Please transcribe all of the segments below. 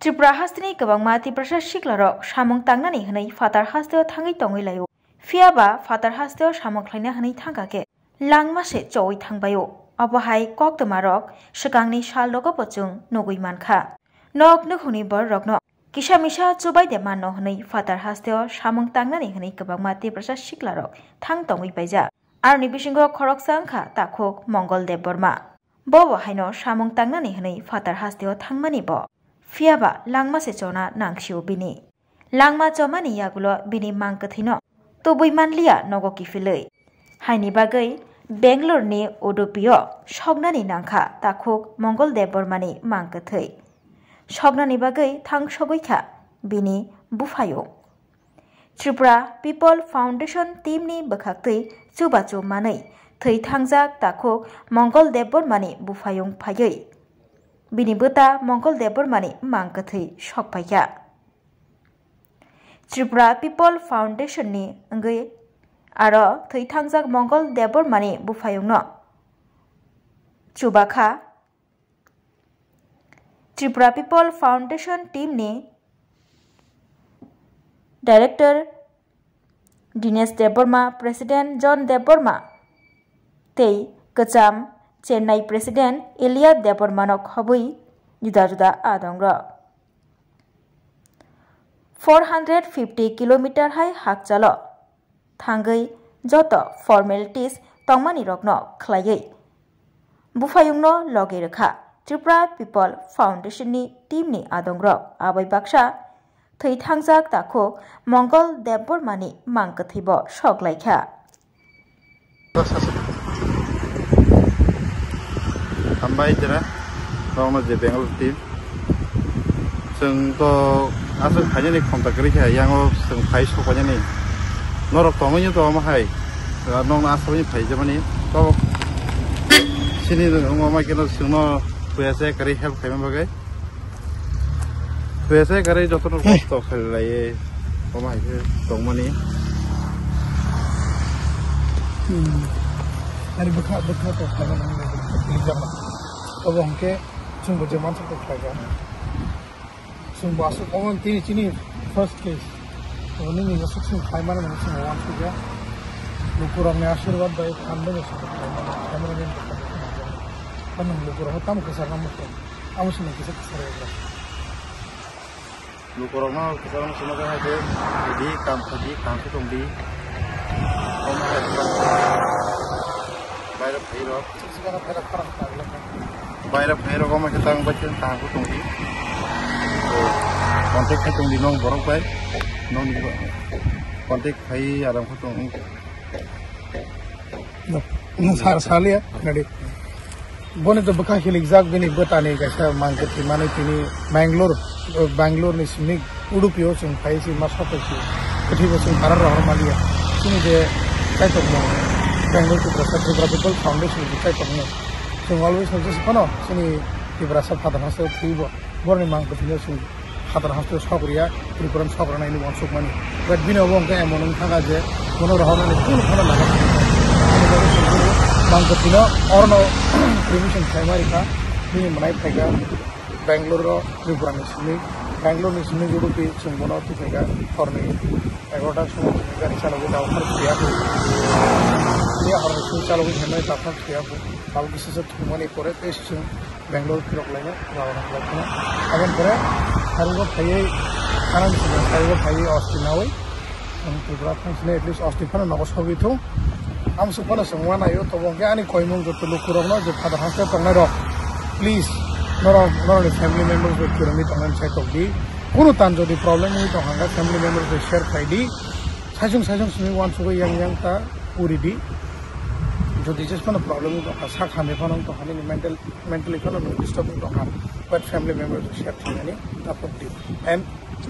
Tripura hastini kabangma Tiprasa siklarok samung tangnani hanai fatar hasteo thangai tongoi layo. Fiaba fatar hasteo samung khlaina hanai thangkake. Langmase choi thangbayo. Abohai koktomarok sakangni salrogo pochung nogui mankha. Nok nukhuni bor rokno. Kisa misa chubai de manno hanai fatar hasteo samung tangnani hanai kabangma Tiprasa siklarok thang tongoi paija. Arni bisingo khorok sangkha takhok Mongol Dev Borma. Bobo haino samung tangnani hanai fatar hasteo thangmani bo. Fiaba langma se chona nangsiu bini. Langma chomani yagulo bini mangkathino. Tobui manlia nogo kifilei. Haini bagai Bangalore ni Odopio shognani nangkha takhok Mongol Dev Bormani mangkathei. Shognani bagai thang shogoikha bini bufayo. Tripura People Foundation team ni bakhaktei chubachu manei thei thangjak takhok Mongol Dev Bormani bufayong phayei. Bini bota Mongol Dev Bormani mangkathei shokpaikha. Tripura People Foundation ni ngai aro thei thangjak Mongol Dev Bormani bufayongno chubakha. Tripura People Foundation team ni Director Dinesh Dev Borma, President John Dev Borma, tei Kacham Chennai President Ilya Dev Bormanok hobui juda-juda adongra. 450 km hai hakchalo thangai joto formalities tongmani rokno khlaiei. Bufayungno loge rekha Tripura People Foundation ni team ni adongra abai baksa thei thangjak takhok Mongol Dev Bormani mangkathibo shoklaikha. Sampai jera, kalau masih Bangalore team, sengko asal hanya ni kontak kerja yang seng kai sokanya ni, norok tomanya tu ama hai, nong asalnya kai zaman ni, kalau sini tu ama kita semua biasa kerja help kami bagai, biasa kerja jodoh norok to kerja ama itu tomanya ni. Hari bekat tu sama nama अब हमके सुन बजे मान सकते हैं सुन बासु कौन तीन चीनी first case तो उन्हीं में जैसे सुन खाई मारे मैंने सुन वन किया लुकुरा में आशीर्वाद दाई खाने में सुन कैमरा में kan lukura hotam kesar namu tuh kamu sudah kisah रहेगा lukura mau kesar namu semua kan aja jadi kamu tuh di kamu bayar piro sekarang ada perang lagi bayar piro kamu kita baca tahu tuh di kontak tuh di nong borok bay nong di kontak hai ada tuh no साल ya nadi बोने तो बका हिल exact भी नहीं बताने कैसा मांग के थी माने तीनी बैंगलोर ने सिमी उडुपी हो सुन खाई सी मस्त पैसी कठी वो सुन कारण रहा मालिया सुनी जे काय तो बैंगलोर की प्रसाद ट्रिपुरा पीपल फाउंडेशन की काय तो सुन ऑलवेज सोचे सुनो सुनी ट्रिपुरा सब फादर हंस थी वो बोने मांग के थी सुन फादर हंस तो शॉकरिया ट्रिपुरा शॉकर नहीं वन सुक मानी बट बिना वो उनके एमोन था जे बोनो रहा मैंने कौन खाना लगा मांग के थी ना और no permission primary ka ini menai pega Bangalore Tripura ni sini Bangalore ni sini juru pi sumbono tu pega forni egoda semua negara calo kita offer siap dia harus calo kita menai offer siap kalau bisa semua ni kore tes Bangalore kirok lainnya orang lainnya akan kore harus kaya kanan harus kaya Austin awal Tripura kan sini at least Austin kan nak usah gitu हम सुपना संगवा ना यो तो वो क्या नहीं कोई मुंग जो तो लोग करो ना जो फादर हंसते तो ना रो प्लीज नॉट फैमिली मेंबर्स जो किरमी तो हम साइड ऑफ दी कोनो तान जो दी प्रॉब्लम हुई तो हंगा फैमिली मेंबर्स जो शेयर कर दी साइजों सुनी वन सुबह यंग ता पूरी दी जो दी जिसको ना प्रॉब्लम हुई तो हंसा खाने पर हम तो हनी मेंटली को ना डिस्टर्बिंग तो हम बट फैमिली मेंबर्स जो शेयर किया नहीं तब दी एंड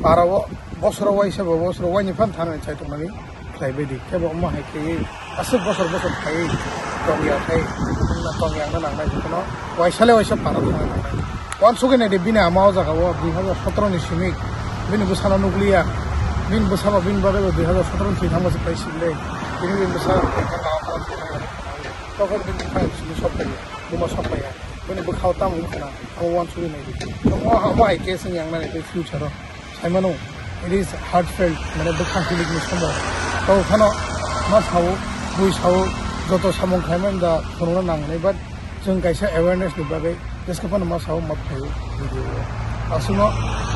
पारा वो बॉस रो वाई निफान थाने साइड ऑफ मनी लाइब्रेरी क्या वो अम्मा है कि asal bosor kai tongya kai tongya na nang nai kono waisale para wan suge ne de bina amao jaga wo 2017 ni simik bin busana nuklia bin busaba bin babe 2017 ni thama se paisile bin busana to ko bin kai sulu sopai buma sopai पनि बखावता मुखना one सुई नै म high case yang na नै future साइमनो it is heartfelt माने बखां philic नि समो तो खानो मा सावो बुइ सावो जतो सामं खाइमन दा थोनो नांगनै बाट जों काइसा अवेयरनेस नि बागै त्यसको पनि मा सावो मत थायो असुनो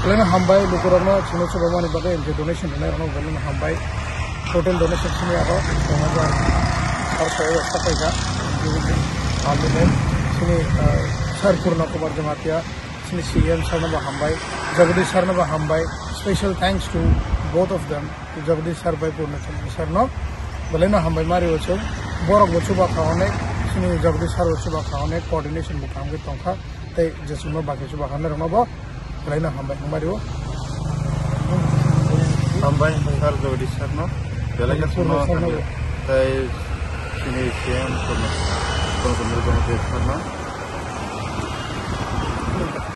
लेन हामबाय लोकरनो छिनो छबमानि बागै जे डोनेसन होनाय रनो गलन हामबाय टोटल डोनेसन छिनि आरो 2000 सफाइगा पार्लियामेंट छिनि सर पूर्ण कुमार जमातिया छिनि सीएम सरनबा हामबाय जगदीश सरनबा हामबाय special thanks to both of them Jagdish sir बाय पूर्ण सरनो बलेनो हामबाय मारि वचो बरक वचुबा खावने छिनि जगदीश सर वचुबा खावने कोऑर्डिनेशन बुकाम के तंखा ते जेसुनो बाकी चुबा खाने रनबो बलेनो हामबाय मारिओ हामबाय सर जगदीश सरनो बेलागे सुनो ते छिनि सीएम सरनो सरनो